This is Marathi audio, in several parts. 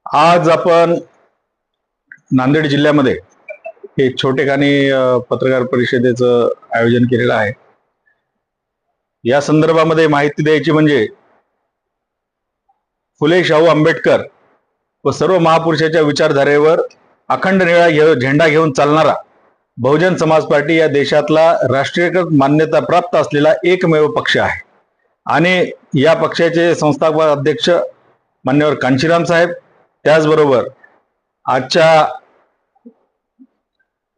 आज आपण नांदेड जिल्ह्यामध्ये एक छोटेखानी पत्रकार परिषदेचं आयोजन केलेलं आहे। या संदर्भामध्ये माहिती द्यायची म्हणजे फुले शाहू आंबेडकर व सर्व महापुरुषाच्या विचारधारेवर अखंड निळा झेंडा घेऊन चालणारा बहुजन समाज पार्टी या देशातला राष्ट्रीयकृत मान्यता प्राप्त असलेला एकमेव पक्ष आहे आणि या पक्षाचे संस्थापक अध्यक्ष मान्यवर कांशीराम साहेब, त्याचबरोबर आजच्या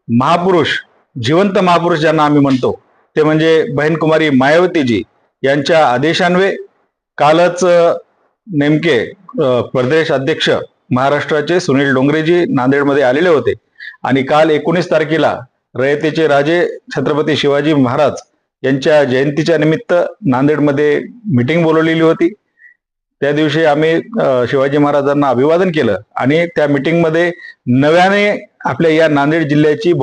महापुरुष, जिवंत महापुरुष ज्यांना आम्ही म्हणतो ते म्हणजे बहीणकुमारी मायावतीजी यांच्या आदेशान्वये कालच नेमके प्रदेश अध्यक्ष महाराष्ट्राचे सुनील डोंगरेजी नांदेडमध्ये आलेले होते आणि काल 19 तारखेला रयतेचे राजे छत्रपती शिवाजी महाराज यांच्या जयंतीच्या निमित्त नांदेडमध्ये मीटिंग बोलवलेली होती। त्या दिवशी आम्ही शिवाजी महाराजांना अभिवादन केलं आणि त्या मीटिंगमध्ये नव्याने आपल्या या नांदेड जिल्ह्याची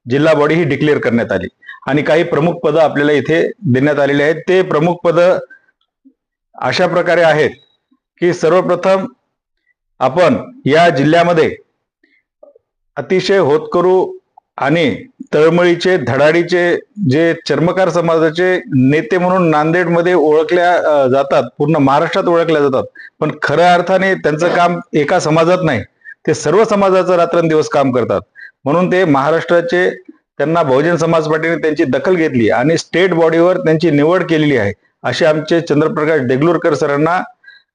जिल्हा बॉडी ही डिक्लेअर करण्यात आली आणि काही प्रमुख पदं आपल्याला इथे देण्यात आलेली आहेत। ते प्रमुख पदं अशा प्रकारे आहेत की सर्वप्रथम आपण या जिल्ह्यामध्ये अतिशय होतकरू आणि तळमळीचे, धडाडीचे जे चर्मकार समाजाचे नेते म्हणून नांदेडमध्ये ओळखल्या जातात, पूर्ण महाराष्ट्रात ओळखल्या जातात, पण खऱ्या अर्थाने त्यांचं काम एका समाजात नाही, ते सर्व समाजाचं रात्रंदिवस काम करतात। म्हणून ते महाराष्ट्राचे, त्यांना बहुजन समाज पार्टीने त्यांची दखल घेतली आणि स्टेट बॉडीवर त्यांची निवड केलेली आहे। असे आमचे चंद्रप्रकाश देगलूरकर सरांना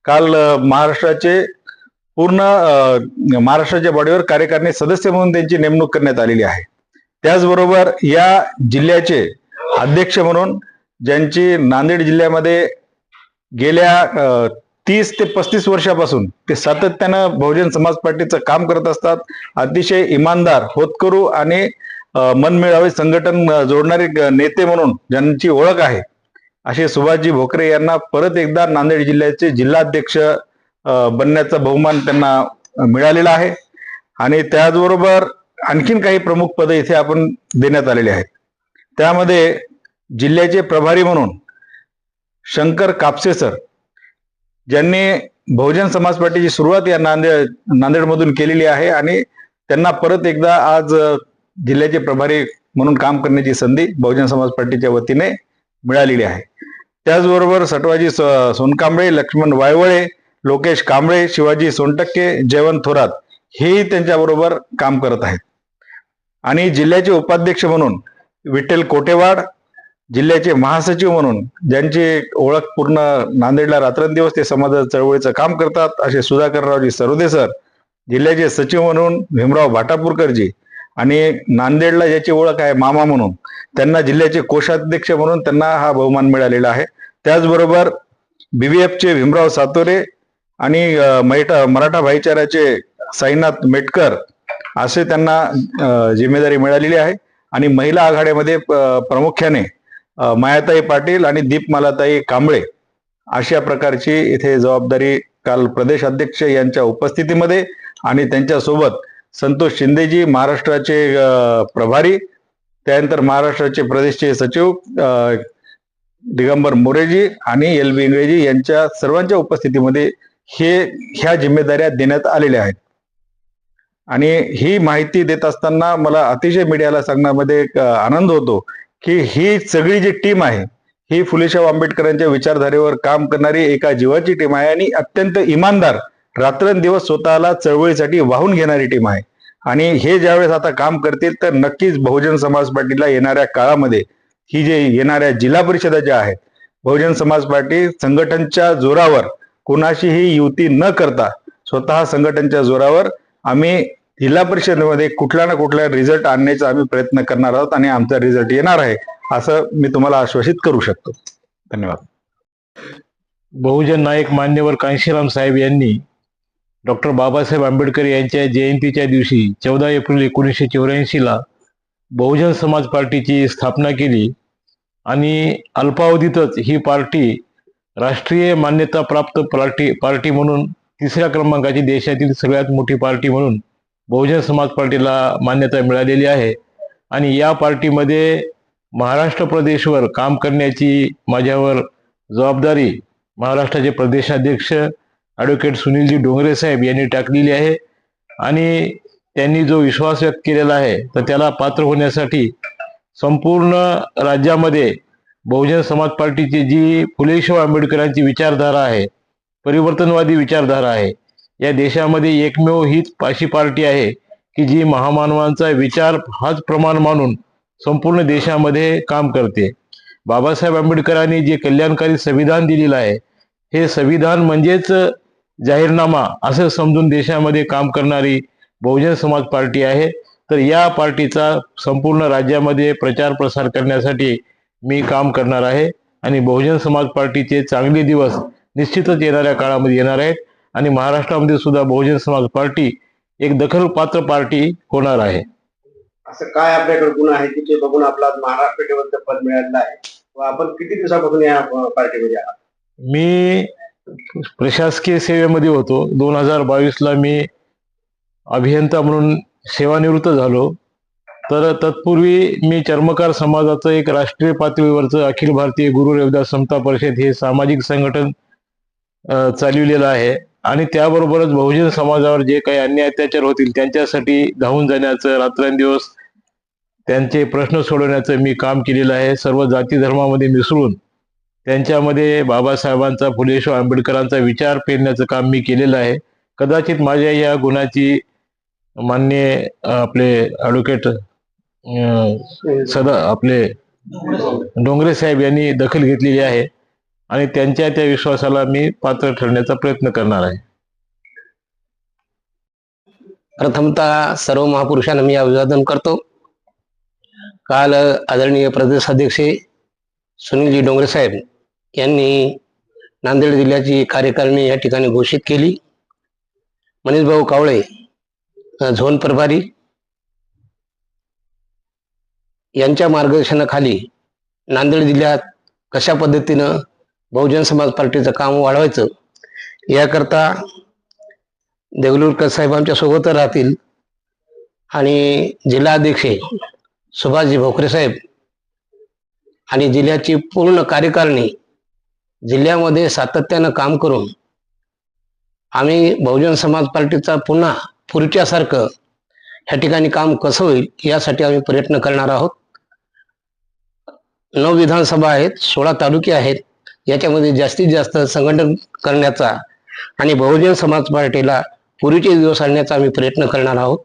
काल महाराष्ट्राच्या बॉडीवर कार्यकारिणी सदस्य म्हणून त्यांची नेमणूक करण्यात आलेली आहे। त्याचबरोबर या जिल्ह्याचे अध्यक्ष म्हणून ज्यांची नांदेड जिल्ह्यामध्ये गेल्या 30 ते 35 वर्षापासून ते सातत्यानं बहुजन समाज पार्टीचं काम करत असतात, अतिशय इमानदार, होतकरू आणि मनमिळावे संघटन जोडणारे नेते म्हणून ज्यांची ओळख आहे, असे सुभाषजी भोकरे यांना परत एकदा नांदेड जिल्ह्याचे जिल्हाध्यक्ष बनण्याचा बहुमान त्यांना मिळालेला आहे। आणि त्याचबरोबर आणखीन काही प्रमुख पदे इथे आपण देण्यात आलेले आहेत। त्यामध्ये जिल्ह्याचे प्रभारी म्हणून शंकर कापसे सर, ज्यांनी बहुजन समाज पार्टीची सुरुवात या नांदेडमधून केलेली आहे आणि त्यांना परत एकदा आज जिल्ह्याचे प्रभारी म्हणून काम करण्याची संधी बहुजन समाज पार्टीच्या वतीने मिळालेली आहे। त्याचबरोबर सटवाजी सोनकांबळे, लक्ष्मण वायवळे, लोकेश कांबळे, शिवाजी सोनटक्के, जयवंत थोरात हेही त्यांच्याबरोबर काम करत आहेत। आणि जिल्ह्याचे उपाध्यक्ष म्हणून विठ्ठल कोटेवाड, जिल्ह्याचे महासचिव म्हणून ज्यांची ओळख पूर्ण नांदेडला रात्रंदिवस ते समाज चळवळीचं काम करतात, असे सुधाकररावजी सरोदे सर, जिल्ह्याचे सचिव म्हणून भीमराव भाटापूरकरजी आणि नांदेडला ज्याची ओळख आहे मामा म्हणून, त्यांना जिल्ह्याचे कोषाध्यक्ष म्हणून त्यांना हा बहुमान मिळालेला आहे। त्याचबरोबर BVFचे भीमराव सातोरे आणि मराठा भाईचाराचे साईनाथ मेटकर असे त्यांना जिम्मेदारी मिळालेली आहे। आणि महिला आघाडीमध्ये प्रामुख्याने मायाताई पाटील आणि दीपमालाताई कांबळे अशा प्रकारची इथे जबाबदारी काल प्रदेश अध्यक्ष यांच्या उपस्थितीमध्ये आणि त्यांच्यासोबत संतोष शिंदेजी महाराष्ट्राचे प्रभारी, त्यानंतर महाराष्ट्राचे प्रदेशचे सचिव दिगंबर मोरेजी आणि LB इंगळेजी यांच्या सर्वांच्या उपस्थितीमध्ये ह्या जिम्मेदाऱ्या देण्यात आलेल्या आहेत। आणि ही माहिती देत असताना मला अतिशय मीडियाला सांगण्यामध्ये आनंद होतो की ही सगळी जी टीम आहे ही फुले शाहू आंबेडकरांच्या विचारधारेवर काम करणारी एका जीवाची टीम आहे आणि अत्यंत इमानदार, रात्रंदिवस स्वतःला चळवळीसाठी वाहून घेणारी टीम आहे। आणि हे ज्यावेळेस आता काम करतील तर नक्कीच बहुजन समाज पार्टीला येणाऱ्या काळामध्ये ही जे येणाऱ्या जिल्हा परिषदा ज्या आहेत, बहुजन समाज पार्टी संघटनच्या जोरावर कोणाशीही युती न करता स्वतः संघटनच्या जोरावर आम्ही जिल्हा परिषदेमध्ये कुठला ना कुठला रिझल्ट आणण्याचा आम्ही प्रयत्न करणार आहोत आणि आमचा रिझल्ट येणार आहे असं मी तुम्हाला आश्वासित करू शकतो। धन्यवाद। बहुजन नायक मान्यवर कांशीराम साहेब यांनी डॉक्टर बाबासाहेब आंबेडकर यांच्या जयंतीच्या दिवशी 14 एप्रिल 1984ला बहुजन समाज पार्टीची स्थापना केली आणि अल्पावधीतच ही पार्टी राष्ट्रीय मान्यता प्राप्त पार्टी म्हणून 3ऱ्या क्रमांकाची, देशातील सगळ्यात मोठी पार्टी म्हणून बहुजन समाज पार्टीला मान्यता मिळालेली आहे। आणि या पार्टीमध्ये महाराष्ट्र प्रदेशवर काम करण्याची माझ्यावर जबाबदारी महाराष्ट्राचे प्रदेशाध्यक्ष ॲडव्होकेट सुनीलजी डोंगरे साहेब यांनी टाकलेली आहे आणि त्यांनी जो विश्वास व्यक्त केलेला आहे तर त्याला पात्र होण्यासाठी संपूर्ण राज्यामध्ये बहुजन समाज पार्टीची जी फुले शाहू आंबेडकरांची विचारधारा आहे, परिवर्तनवादी विचारधारा आहे, या देशामध्ये एकमेव हीच अशी पार्टी आहे की जी महामानवांचा विचार हाच प्रमाण मानून संपूर्ण देशामध्ये काम करते. बाबासाहेब आंबेडकरांनी जे कल्याणकारी संविधान दिलेलं आहे, हे संविधान म्हणजेच जाहीरनामा असं समजून देशामध्ये काम करणारी बहुजन समाज पार्टी आहे. तर या पार्टीचा संपूर्ण राज्यामध्ये प्रचार प्रसार करण्यासाठी मी काम करणार आहे आणि बहुजन समाज पार्टीचे चांगले दिवस निश्चितच येणाऱ्या काळामध्ये येणार आहेत आणि महाराष्ट्रामध्ये सुद्धा बहुजन समाज पार्टी एक दखलपात्र पार्टी होणार आहे. असं काय आपल्याकडे गुण आहे की ते बघून आपला महाराष्ट्र लेवलचं पद मिळालेलं आहे व आपण किती दिवसापासून या पार्टीमध्ये आहात? मी प्रशासकीय सेवेमध्ये होतो. 2022ला मी अभियंता म्हणून सेवानिवृत्त झालो. तर तत्पूर्वी मी चर्मकार समाजाचं एक राष्ट्रीय पातळीवरचं अखिल भारतीय गुरु रविदास समता परिषद हे सामाजिक संघटन चालविलेलं आहे आणि त्याबरोबरच बहुजन समाजावर जे काही अन्याय अत्याचार होतील त्यांच्यासाठी धावून जाण्याचं, रात्रंदिवस त्यांचे प्रश्न सोडवण्याचं मी काम केलेलं आहे. सर्व जाती धर्मामध्ये मिसळून त्यांच्यामध्ये बाबासाहेबांचा, फुले शाहू आंबेडकरांचा विचार पेरण्याचं काम मी केलेलं आहे. कदाचित माझ्या या गुणाची माननीय आपले ॲडव्होकेट आपले डोंगरे साहेब यांनी दखल घेतलेली आहे आणि त्यांच्या त्या विश्वासाला मी पात्र ठरण्याचा प्रयत्न करणार आहे. प्रथमतः सर्व महापुरुषांना मी अभिवादन करतो. काल आदरणीय प्रदेशाध्यक्ष सुनीलजी डोंगरे साहेब यांनी नांदेड जिल्ह्याची कार्यकारिणी या ठिकाणी घोषित केली. मनीष भाऊ कावळे झोन प्रभारी यांच्या मार्गदर्शनाखाली नांदेड जिल्ह्यात कशा पद्धतीनं बहुजन समाज पार्टीचं काम वाढवायचं याकरता देगलूरकर साहेब आमच्या सोबत राहतील आणि जिल्हाध्यक्ष सुभाषजी भोकरे साहेब आणि जिल्ह्याची पूर्ण कार्यकारिणी जिल्ह्यामध्ये सातत्यानं काम करून आम्ही बहुजन समाज पार्टीचा पुन्हा पूर्वीच्यासारखं ह्या ठिकाणी काम कसं होईल यासाठी आम्ही प्रयत्न करणार आहोत. 9 विधानसभा आहेत, 16 तालुके आहेत. याच्यामध्ये जास्तीत जास्त संघटन करण्याचा आणि बहुजन समाज पार्टीला पूर्वीचे दिवस आणण्याचा आम्ही प्रयत्न करणार आहोत.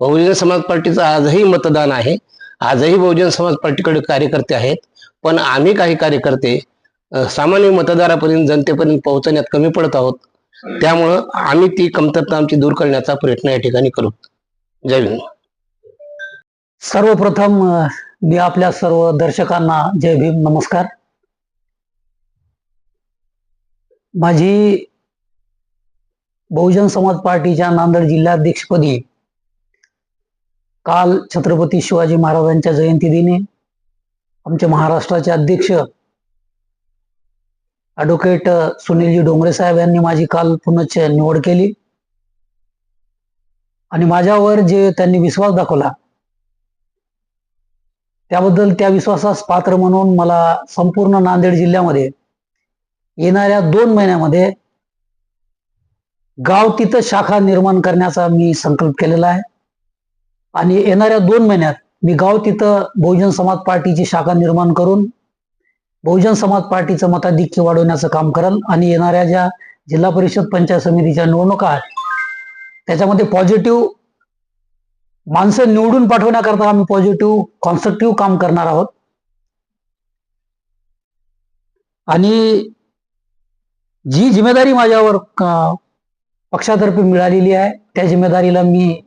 बहुजन समाज पार्टीचं आजही मतदान आहे, आजही बहुजन समाज पार्टीकडे कार्यकर्ते आहेत, पण आम्ही काही कार्यकर्ते सामान्य मतदारापर्यंत, जनतेपर्यंत पोहोचण्यात कमी पडत आहोत. त्यामुळं आम्ही ती कमतरता आमची दूर करण्याचा प्रयत्न या ठिकाणी करू. जय हिंद. सर्वप्रथम मी आपल्या सर्व दर्शकांना जय भीम, नमस्कार. माझी बहुजन समाज पार्टीच्या नांदेड जिल्हाध्यक्षपदी काल छत्रपती शिवाजी महाराजांच्या जयंती दिनी आमचे महाराष्ट्राचे अध्यक्ष ॲडव्होकेट सुनीलजी डोंगरे साहेब यांनी माझी काल पुनश्च निवड केली आणि माझ्यावर जे त्यांनी विश्वास दाखवला त्याबद्दल, त्या विश्वासास पात्र म्हणून मला संपूर्ण नांदेड जिल्ह्यामध्ये येणाऱ्या 2 महिन्यामध्ये गाव तिथं शाखा निर्माण करण्याचा मी संकल्प केलेला आहे आणि येणाऱ्या 2 महिन्यात मी गाव तिथं बहुजन समाज पार्टीची शाखा निर्माण करून बहुजन समाज पार्टीचं मताधिक्य वाढवण्याचं काम करेल आणि येणाऱ्या ज्या जिल्हा परिषद पंचायत समितीच्या निवडणुका आहेत त्याच्यामध्ये पॉझिटिव्ह माणसं निवडून पाठवण्याकरता आम्ही पॉझिटिव्ह कॉन्स्ट्रक्टिव्ह काम करणार आहोत आणि जी जिम्मेदारी माझ्यावर पक्षातर्फे मिळालेली आहे त्या जिम्मेदारीला मी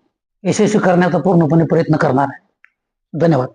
यशस्वी करण्याचा पूर्णपणे प्रयत्न करणार आहे. धन्यवाद.